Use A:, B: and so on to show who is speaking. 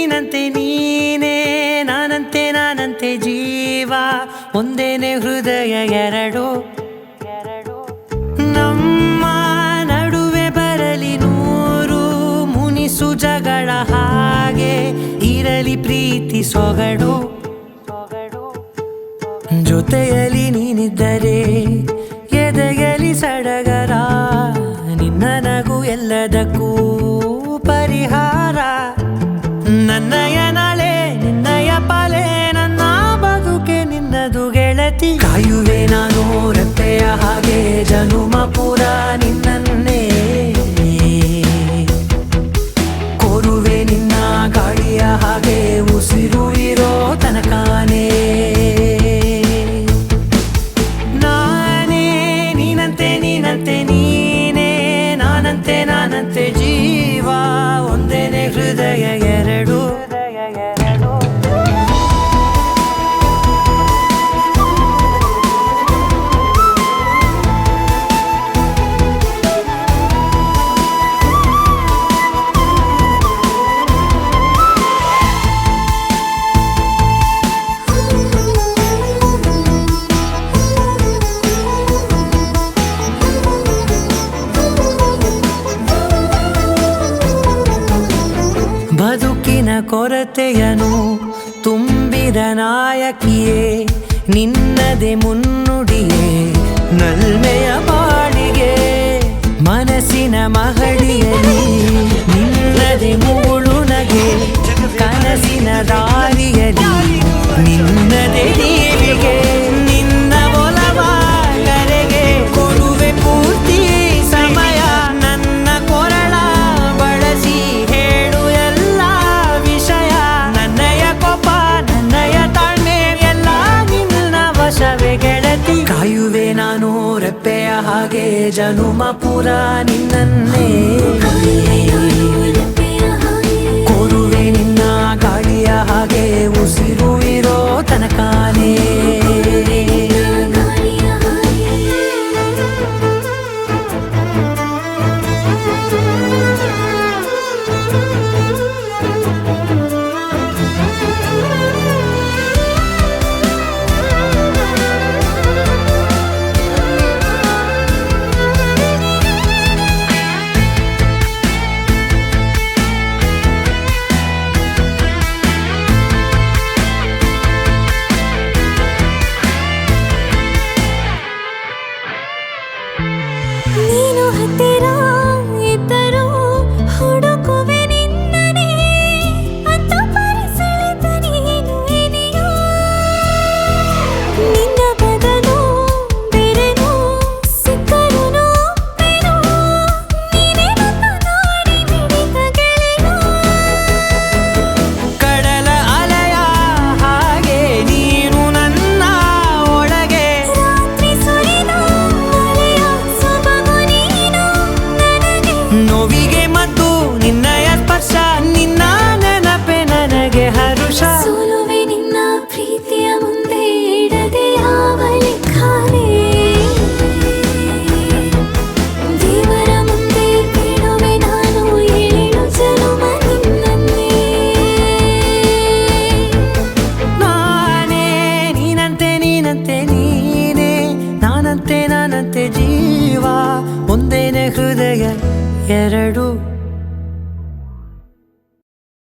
A: ನೀನಂತೆ ನೀನೇ ನಾನಂತೆ ನಾನಂತೆ ಜೀವ ಒಂದೇನೆ ಹೃದಯ ಎರಡು ನಮ್ಮ ನಡುವೆ ಬರಲಿ ನೂರು ಮುನಿಸು ಜಗಳ ಹಾಗೆ ಇರಲಿ ಪ್ರೀತಿ ಸೊಗಡು ಜೊತೆಯಲ್ಲಿ ನೀನಿದ್ದರೆ ಎದೆಯಲಿ ಸಡಗರ ನಿನ್ನ ನಗು ಎಲ್ಲದಕ್ಕೂ ಪರಿಹಾರ ನನ್ನಯ ನಾಳೆ ನಿನ್ನಯ ಪಾಲೆ ನನ್ನ ಬದುಕೆ ನಿನ್ನದು ಗೆಳತಿ ಕಾಯುವೆ ನಾನು ರೆಪ್ಪೆಯ ಹಾಗೆ ಜನುಮ ಪುರ ನಿನ್ನನ್ನೇ ಕೋರುವೆ ನಿನ್ನ ಗಾಳಿಯ ಹಾಗೆ ಉಸಿರು ಇರೋ ತನಕಾನೇ ನೀನಂತೆ ನೀನೇ ನಾನಂತೆ ನಾನಂತೆ ಜೀವ ಒಂದೇನೆ ಹೃದಯ ಎರಡು ಬದುಕಿನ ಕೊರತೆಯನು ತುಂಬಿದ ನಾಯಕಿಯೇ ನಿನ್ನದೆ ಮುನ್ನುಡಿಯೇ ನಲ್ಮೆಯ ಬಾಳಿಗೆ ಮನಸ್ಸಿನ ಮಹಡಿಯಲಿ ನಿನ್ನದೆ ಮೂಳು ನಗೆ ಕನಸಿನ ದಾರಿಯಲಿ ನಿನ್ನದೆ ನೀವಿಗೆ ನಿನ್ನ ಒಲವ ಕರೆಗೆ ಕೊಡುವೆ ಪೂರ್ತಿ ಸಮಯ ನನ್ನ ಕೊರಳ ಬಳಸಿ ಹೇಳು ಎಲ್ಲ ವಿಷಯ ನನ್ನಯ ಕೋಪ ನನ್ನಯ ತಾಳ್ಮೆ ಎಲ್ಲ ನಿನ್ನ ವಶವೇ ಗೆಳತಿ ಕಾಯುವೆ ನಾನು ರೆಪ್ಪೆಯ ಹಾಗೆ ಜನುಮ ಪುರ ನಿನ್ನನ್ನೇ ಕೋರುವೆ ನಿನ್ನ ಗಾಳಿಯ ಹಾಗೆ ಉಸಿರು ಇರೋ ತನಕಾನೇ
B: ನೀನು ಹತ್ತಿರ ಇದ್ದರೂ ಹುಡುಕುವೆ ನಿನ್ನನೇ ಅಂತ ಪರಿಸೆಳೆದ ನೀನು ಇದೆಯೋ ನಿನ್ನ ಬದಲು ಬೇರೆನೋ ಸಿಕ್ಕರೂ ಬೇರೋ ನೀನೇ ನನ್ನ ನಾಡಿ ಮಿಡಿದ ಗೆಳೆಯ
A: ಕಡಲ ಅಲೆಯ ಹಾಗೆ ನೀನು ನನ್ನ ಒಳಗೆ
B: ರಾತ್ರಿ ಸುರಿದ ಅಲೆಯ ಸೊಬಗು ನೀನು ನನಗೆ
A: ನೋವಿಗೆ ಮತ್ತು ನಿನ್ನಯ ಸ್ಪರ್ಶ ನಿನ್ನ ನೆನಪೆ ನನಗೆ ಹರುಷ
B: ಸೋಲುವೆ ನಿನ್ನ ಪ್ರೀತಿಯ ಮುಂದೆ ಇಡದೆ ಯಾವ ಲೆಕ್ಕನೇ ದೇವರ ಮುಂದೆ ಬೇಡುವೆ ನಾನು ಏಳು ಜನುಮ ನಿನ್ನನ್ನೇ
A: ನಾನೇ ನೀನಂತೆ ನೀನೇ ನಾನಂತೆ ನಾನಂತೆ ಜೀವ ಒಂದೇನೆ ಹೃದಯ ಎರಡು